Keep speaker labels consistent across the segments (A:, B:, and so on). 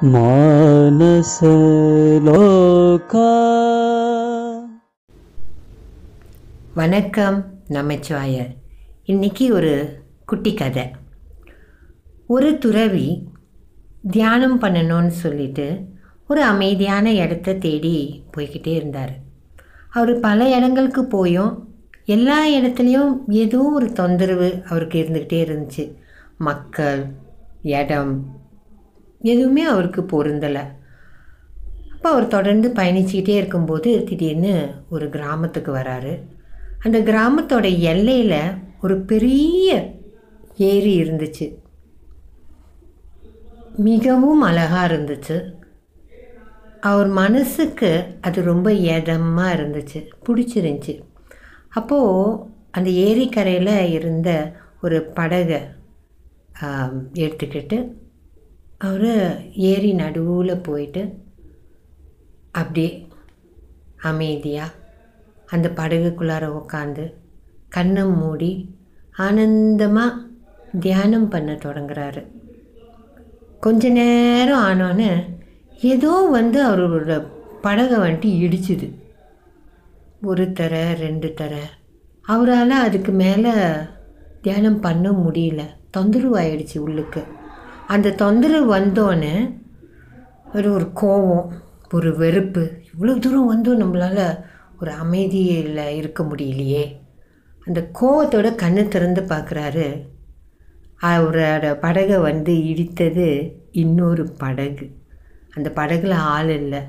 A: மானசலோகா.
B: வணக்கம் நமச்சிவாயர். இன்னைக்கு ஒரு குட்டி கதை. ஒரு துறவி தியானம் பண்ணணும்னு சொல்லிட்டு ஒரு அமைதியான இடத்த தேடி போய்கிட்டே இருந்தார். அவர் பல இடங்களுக்கு போயும் எல்லா இடத்துலையும் ஏதோ ஒரு தொந்தரவு அவருக்கு இருந்துக்கிட்டே இருந்துச்சு. மக்கள், இடம் எதுவுமே அவருக்கு பொருந்தலை. அப்போ அவர் தொடர்ந்து பயணிச்சுக்கிட்டே இருக்கும்போது திடீர்னு ஒரு கிராமத்துக்கு வராரு. அந்த கிராமத்தோட எல்லையில் ஒரு பெரிய ஏரி இருந்துச்சு. மிகவும் அழகாக இருந்துச்சு. அவர் மனசுக்கு அது ரொம்ப இதமாக இருந்துச்சு, பிடிச்சிருந்துச்சி. அப்போது அந்த ஏரிக்கரையில் இருந்த ஒரு படகை எடுத்துக்கிட்டு அவர் ஏரி நடுவில் போயிட்டு அப்படியே அமைதியாக அந்த படகுக்குள்ளார உட்காந்து கண்ணை மூடி ஆனந்தமாக தியானம் பண்ண தொடங்குறாரு. கொஞ்ச நேரம் ஆனோன்னு ஏதோ அவரோட படகை இடிச்சுது. ஒரு தர 2 தர. அவரால் அதுக்கு மேலே தியானம் பண்ண முடியல. தொந்தரவு ஆயிடுச்சு உள்ளுக்கு. அந்த தொந்தரவு வந்தோன்னு ஒரு கோபம், ஒரு வெறுப்பு. இவ்வளோ தூரம் நம்மளால் ஒரு அமைதியில் இருக்க முடியலையே. அந்த கோபத்தோட கண்ணு திறந்து பார்க்குறாரு. அவரோட படகை இடித்தது இன்னொரு படகு. அந்த படகுல ஆள் இல்லை.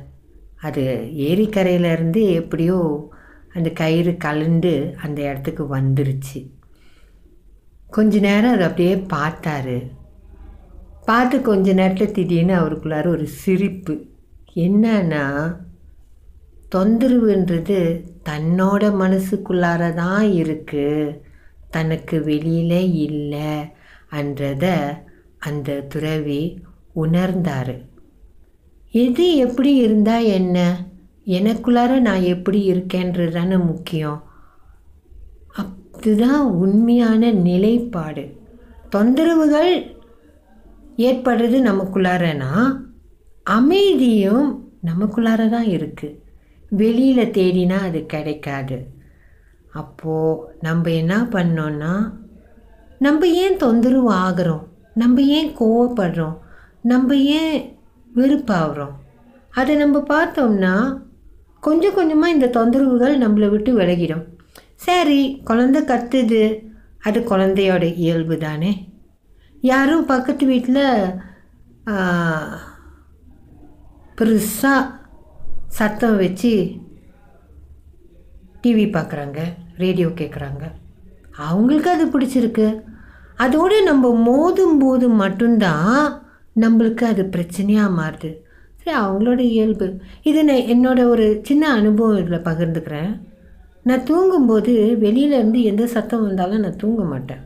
B: அது ஏரிக்கரையிலேருந்து எப்படியோ அந்த கயிறு கலண்டு அந்த இடத்துக்கு வந்துருச்சு. கொஞ்ச நேரம் அது அப்படியே பார்த்தாரு. பார்த்து கொஞ்ச நேரத்தில் திடீர்னு அவருக்குள்ளார ஒரு சிரிப்பு. என்னன்னா, தொந்தரவுன்றது தன்னோட மனசுக்குள்ளார தான் இருக்குது, தனக்கு வெளியில் இல்லை என்றதை அந்த துறவி உணர்ந்தார். எது எப்படி இருந்தால் என்ன, எனக்குள்ளார நான் எப்படி இருக்கேன்றது தானே முக்கியம். அதுதான் உண்மையான நிலைப்பாடு. தொந்தரவுகள் ஏற்படுறது நமக்குள்ளாரனா, அமைதியும் நமக்குள்ளார தான் இருக்குது. வெளியில் தேடினா அது கிடைக்காது. அப்போது நம்ம என்ன பண்ணோன்னா, நம்ம ஏன் தொந்தரவு ஆகிறோம், நம்ம ஏன் கோவப்படுறோம், நம்ம ஏன் வெறுப்பாகிறோம், அதை நம்ம பார்த்தோம்னா கொஞ்சம் கொஞ்சமாக இந்த தொந்தரவுகள் நம்மளை விட்டு விலகிடும். சரி, குழந்தை கத்துது, அது குழந்தையோட இயல்பு தானே. யாரும் பக்கத்து வீட்டில் பெருசாக சத்தம் வச்சு டிவி பார்க்குறாங்க, ரேடியோ கேட்குறாங்க, அவங்களுக்கு அது பிடிச்சிருக்கு. அதோடு நம்ம மோதும் போது மட்டும்தான் நம்மளுக்கு அது பிரச்சனையாக மாறுது. சரி, அவங்களோட இயல்பு. இது நான் என்னோட ஒரு சின்ன அனுபவம் இதில் பகிர்ந்துக்கிறேன். நான் தூங்கும்போது வெளியிலேருந்து எந்த சத்தம் வந்தாலும் நான் தூங்க மாட்டேன்.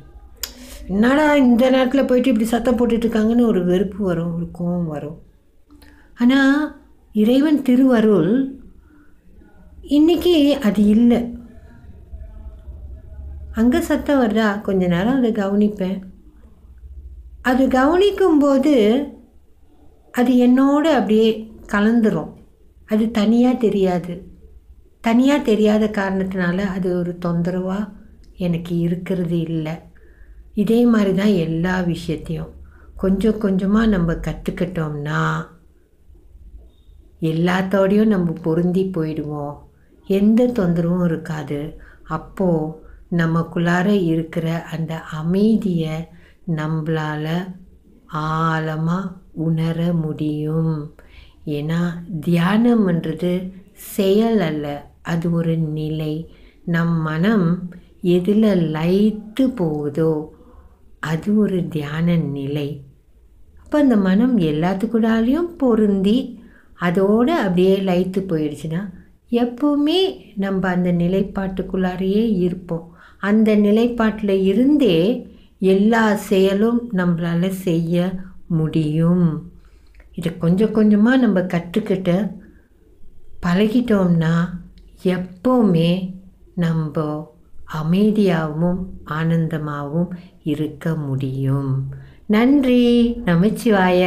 B: என்னடா இந்த நேரத்தில் போயிட்டு இப்படி சத்தம் போட்டுட்ருக்காங்கன்னு ஒரு வெறுப்பு வரும், ஒரு கோபம் வரும். ஆனால் இறைவன் திருவருள் இன்றைக்கி அது இல்லை. அங்கே சத்தம் வருதா, கொஞ்ச நேரம் அதை கவனிப்பேன். அது கவனிக்கும்போது அது என்னோட அப்படியே கலந்துரும். அது தனியாக தெரியாது. தனியாக தெரியாத காரணத்தினால அது ஒரு தொந்தரவாக எனக்கு இருக்கிறது இல்லை. இதே மாதிரி தான் எல்லா விஷயத்தையும் கொஞ்சம் கொஞ்சமாக நம்ம கற்றுக்கிட்டோம்னா எல்லாத்தோடையும் நம்ம பொருந்தி போயிடுவோம். எந்த தொந்தரவும் இருக்காது. அப்போது நமக்குள்ளார இருக்கிற அந்த அமைதியை நம்மளால் ஆழமாக உணர முடியும். ஏன்னா தியானம்ன்றது செயல் அல்ல, அது ஒரு நிலை. நம் மனம் எதில் லயித்து போகுதோ அது ஒரு தியான நிலை. அப்போ அந்த மனம் எல்லாத்துக்கூடாலையும் பொருந்தி அதோடு அப்படியே லயித்து போயிடுச்சுன்னா எப்போவுமே நம்ம அந்த நிலைப்பாட்டுக்குள்ளாரையே இருப்போம். அந்த நிலைப்பாட்டில் இருந்தே எல்லா செயலும் நம்மளால் செய்ய முடியும். இதை கொஞ்சம் கொஞ்சமாக நம்ம கற்றுக்கிட்டு பழகிட்டோம்னா எப்போவுமே நம்ம அமைதியாகவும் ஆனந்தமாகவும் இருக்க முடியும். நன்றி. நமச்சிவாய.